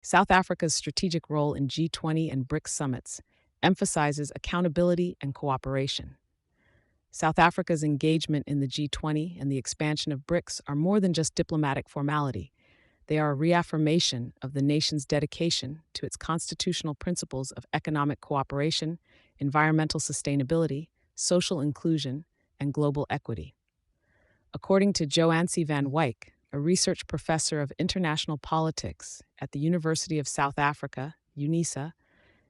South Africa's strategic role in G20 and BRICS summits emphasizes accountability and cooperation. South Africa's engagement in the G20 and the expansion of BRICS are more than just diplomatic formality. They are a reaffirmation of the nation's dedication to its constitutional principles of economic cooperation, environmental sustainability, social inclusion, and global equity. According to Jo-Ansie van Wyk, a research professor of international politics at the University of South Africa, UNISA,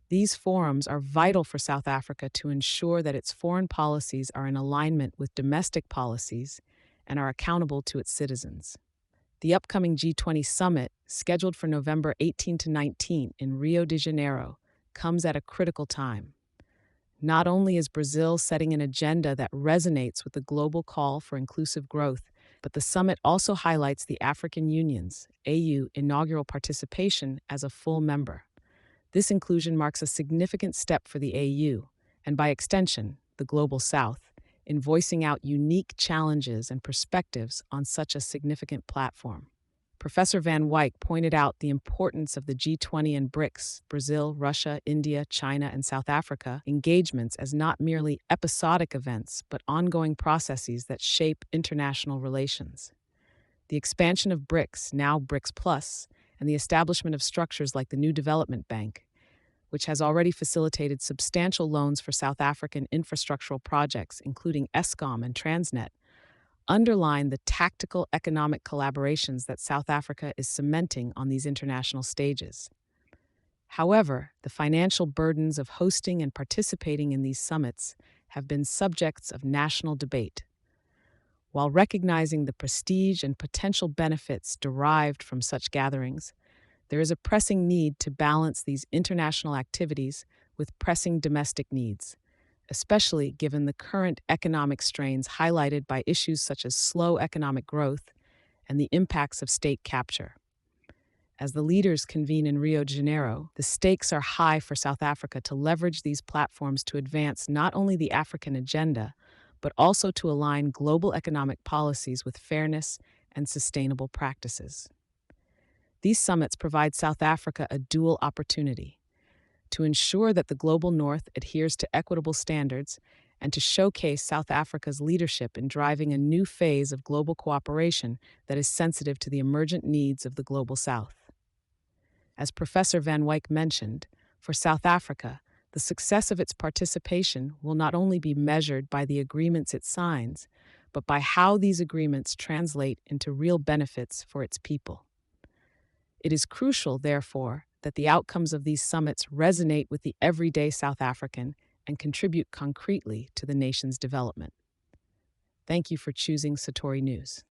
these forums are vital for South Africa to ensure that its foreign policies are in alignment with domestic policies and are accountable to its citizens. The upcoming G20 summit, scheduled for November 18 to 19 in Rio de Janeiro, comes at a critical time. Not only is Brazil setting an agenda that resonates with the global call for inclusive growth, but the summit also highlights the African Union's AU inaugural participation as a full member. This inclusion marks a significant step for the AU, and by extension, the Global South, in voicing out unique challenges and perspectives on such a significant platform. Professor Van Wyk pointed out the importance of the G20 and BRICS, Brazil, Russia, India, China, and South Africa, engagements as not merely episodic events, but ongoing processes that shape international relations. The expansion of BRICS, now BRICS Plus, and the establishment of structures like the New Development Bank, which has already facilitated substantial loans for South African infrastructural projects, including Eskom and Transnet, underline the tactical economic collaborations that South Africa is cementing on these international stages. However, the financial burdens of hosting and participating in these summits have been subjects of national debate. While recognizing the prestige and potential benefits derived from such gatherings, there is a pressing need to balance these international activities with pressing domestic needs, especially given the current economic strains highlighted by issues such as slow economic growth and the impacts of state capture. As the leaders convene in Rio de Janeiro, the stakes are high for South Africa to leverage these platforms to advance not only the African agenda, but also to align global economic policies with fairness and sustainable practices. These summits provide South Africa a dual opportunity: to ensure that the global north adheres to equitable standards and to showcase South Africa's leadership in driving a new phase of global cooperation that is sensitive to the emergent needs of the global south. As Professor Van Wyk mentioned, for South Africa, the success of its participation will not only be measured by the agreements it signs, but by how these agreements translate into real benefits for its people. It is crucial, therefore, that the outcomes of these summits resonate with the everyday South African and contribute concretely to the nation's development. Thank you for choosing Satori News.